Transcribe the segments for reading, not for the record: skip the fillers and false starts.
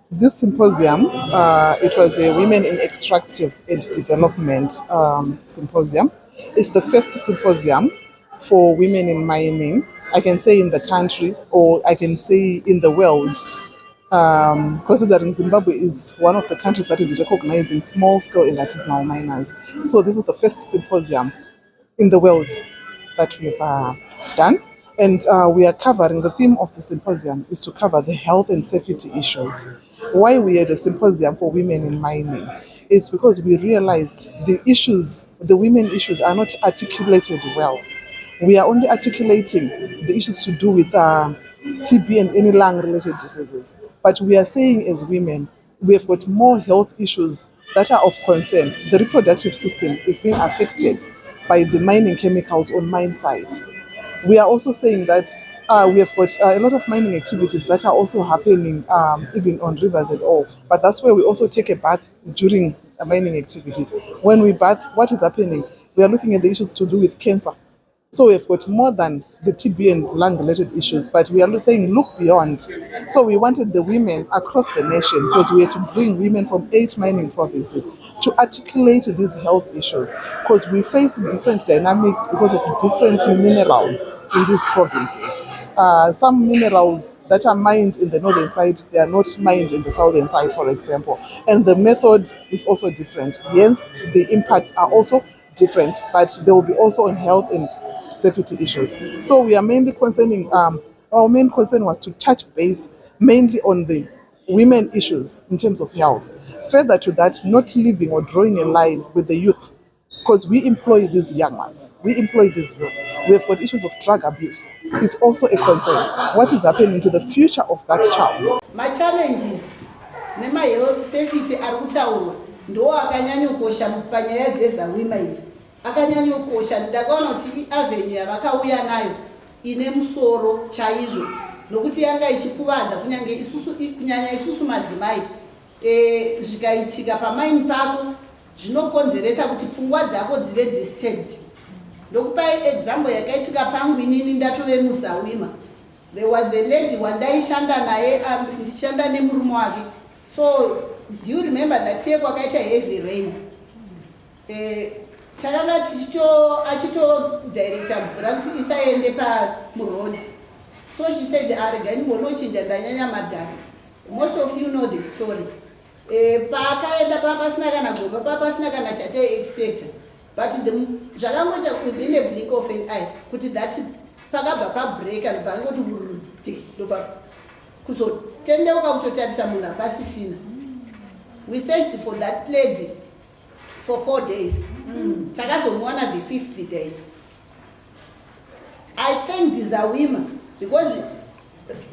This symposium, it was a Women in Extractive and Development symposium. It's the first symposium for women in mining, I can say in the country, or I can say in the world, considering Zimbabwe is one of the countries that is recognizing small-scale and artisanal miners. So this is the first symposium in the world that we've done. And we are covering, the theme of the symposium is to cover the health and safety issues. Why we had a symposium for women in mining is because we realized the issues, the women issues are not articulated well. We are only articulating the issues to do with TB and any lung related diseases. But we are saying as women, we have got more health issues that are of concern. The reproductive system is being affected by the mining chemicals on mine sites. We are also saying that we have got a lot of mining activities that are also happening even on rivers and all. But that's where we also take a bath during mining activities. When we bath, what is happening? We are looking at the issues to do with cancer. So we've got more than the TB and lung-related issues, but we are saying look beyond. So we wanted the women across the nation, because we had to bring women from 8 mining provinces to articulate these health issues, because we face different dynamics because of different minerals in these provinces. Some minerals that are mined in the northern side, they are not mined in the southern side, for example. And the method is also different. Hence, the impacts are also different, but they will be also on health and safety issues. So we are mainly concerning, our main concern was to touch base mainly on the women issues in terms of health. Further to that, not leaving or drawing a line with the youth, because we employ these young ones, we employ these youth. We have got issues of drug abuse. It's also a concern. What is happening to the future of that child? My challenges nemahealth safety ari kutaurwa ndo akanyanyokosha panyaya dzezawima idzi, akanyanyokosha. Ndakaona kuti avenue yavakauya nayo ine musoro chaizvo, nokuti yanga ichikuvadza kunyange isusu, kunyanya isusu madzimai. Zvikaitika pamaini pako zvinokonzeresa kuti pfungwa dzako dzive disturbed. Ndokupai example yakaitika pangu inini ndatove muzawima. There was a lady wandaishanda naye, ndichanda nemurume wake. So do you remember that year kwakaita heavy rain? Takanga achito director mvura kuti isaende pamuroad. So she said, arega ndimbonochinja ndanyanya madhara. Most of you know the story. Pakaenda papasina kana gomba, papasina kana chate expect. But zvakangoita within a blink of an eye kuti that pakabva pabreak and pangoti urute ndopa kuzotendeuka kutotarisa munhu apasisina. We searched for that lady for 4 days. Takazomuona the 5th day. I thanked the women because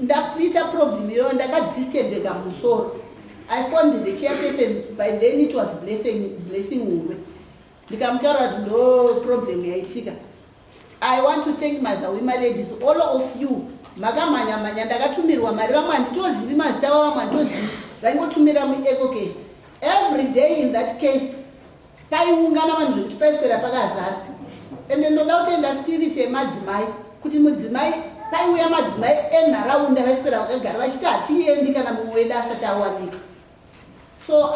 ndakuita problem iyo ndakadistendeka musoro. I found the chairperson, by then it was blessing Uwe. Ndikamutaura kuti ndo problem yaitika. I want to thank my Zawima ladies, all of you. Makamanya ndakatumirwa mari, vamwe handitozivi mazita avo, vamwe handitozivi vaingotumira muecocash. Every day in that case paiungana vanhu zvekuti paiswera pakazara. Ende ndoda kutenda spirit yemadzimai kuti mudzimai paiuya madzimai enharaunda vaiswera vakagara vachiti hatiendi kana mumwe wedu asati awanika. So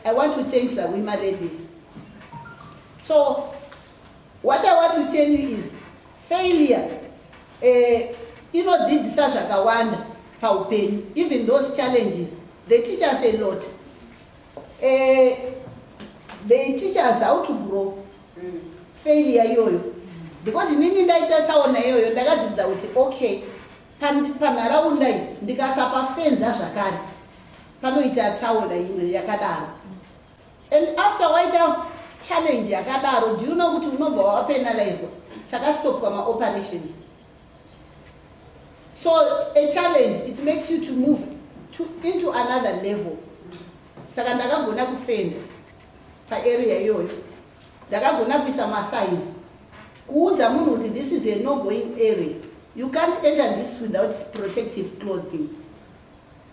I want to thank the women ladies. So what I want to tell you is failure inodzidzisa zvakawanda paupenyu. Even those challenges, they teach us a lot. They teach us how to grow. Failure iyoyo, because inini ndaita tsaona iyoyo ndakadzidza kuti okay, panharaunda iyi ndikasapafenza zvakare panoita tsaona imwe yakadaro. And after waita challenge yakadaro, do you know kuti unobva wapenalizwa? Takastopwa maoperations. So a challenge, it makes you to move into another level. Saka ndakagona kufenda paarea iyoyo, ndakagona kuisa masigns kuudza munhu kuti this is a no going area, you can't enter this without protective clothing.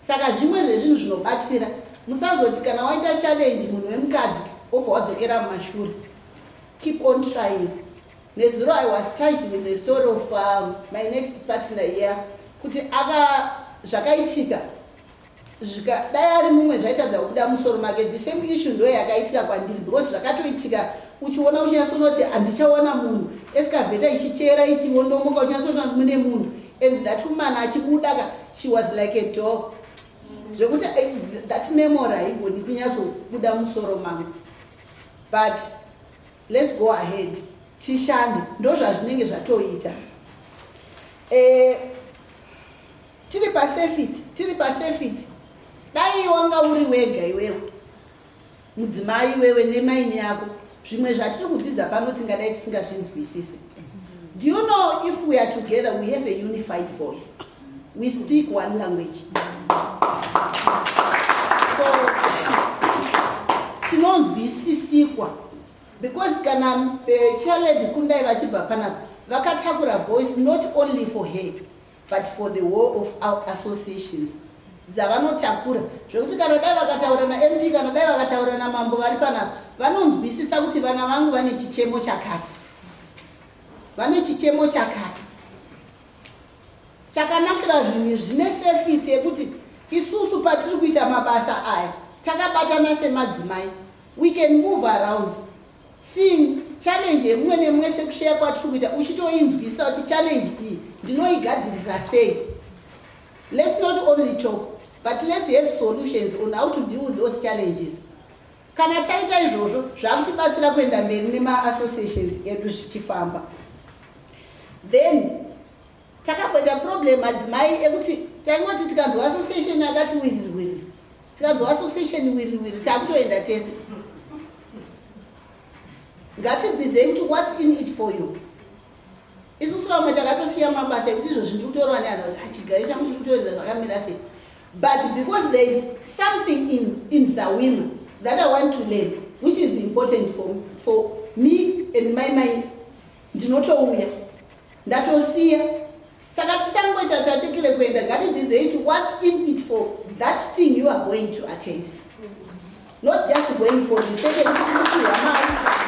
Saka zvimwe zvezvinhu zvinobatsira. Musazoti kana waita challenge munhu wemukadzi obva wadzokera mumashure. Keep on trying. Nezuro I was touched with the story of my next partner here, kuti zvakaitika dai ari mumwe zvaitadza kubuda musoro make. The same issue ndo yakaitika kwandiri because zvakatoitika uchiona uchinyasonoti handichaona munhu escavator ichichera ichiondomoka uchinyasona mune munhu and that woman achibudaka she was like a dog zvekuti that memory haigoni kunyatsobuda musoro mamwe. But let's go ahead tishande ndo zvazvinenge zvatoita. Tiri pasefit dai wanga uri wega iwewe mudzimai iwewe nemaini yako zvimwe zvatiri kudzidza pano tingadai tisingazvinzwisisi. Do you know if we are together we have a unified voice, we speak one language. So tinonzwisisikwa because kana child kundai vachibva panapa vakatakura voice not only for her but for the whole of our associations dzavanotakura zvekuti kana dai vakataura naMP kana dai vakataura namambo vari panapa vanonzwisisa kuti vana vangu vane chichemo chakati chakanakira zvinhu zvine sefiti yekuti isusu patiri kuita mabasa aya takabatana semadzimai we can move around seeing challenge yemumwe nemumwe sekusheya kwatiri kuita uchitoinzwisa kuti challenge iyi ndinoigadzirisa sei. Let's not only talk but let's have solutions on how to deal with those challenges. Kana taita izvozvo zvakutibatsira kuenda mberi nema-associations edu zvichifamba. Then takabata problem madzimai ekuti taingoti tikanzwa association yakati wiri tikanzwa association wiri takutoenda tese. Ngatidzidzei kuti what's in it for you. Isusu vamwe takatosiya mabasa ekuti izvo zvindikutorwa neanhu kuti achigari changu chikutoenda zvakamira sei. But because there is something in Zawina that I want to learn which is important for me and my mind, ndinotouya ndatosiya. Saka tisangoita tatekere kuenda, ngatidzidzei kuti what's in it for that thing you are going to attend, not just going for the sake of mari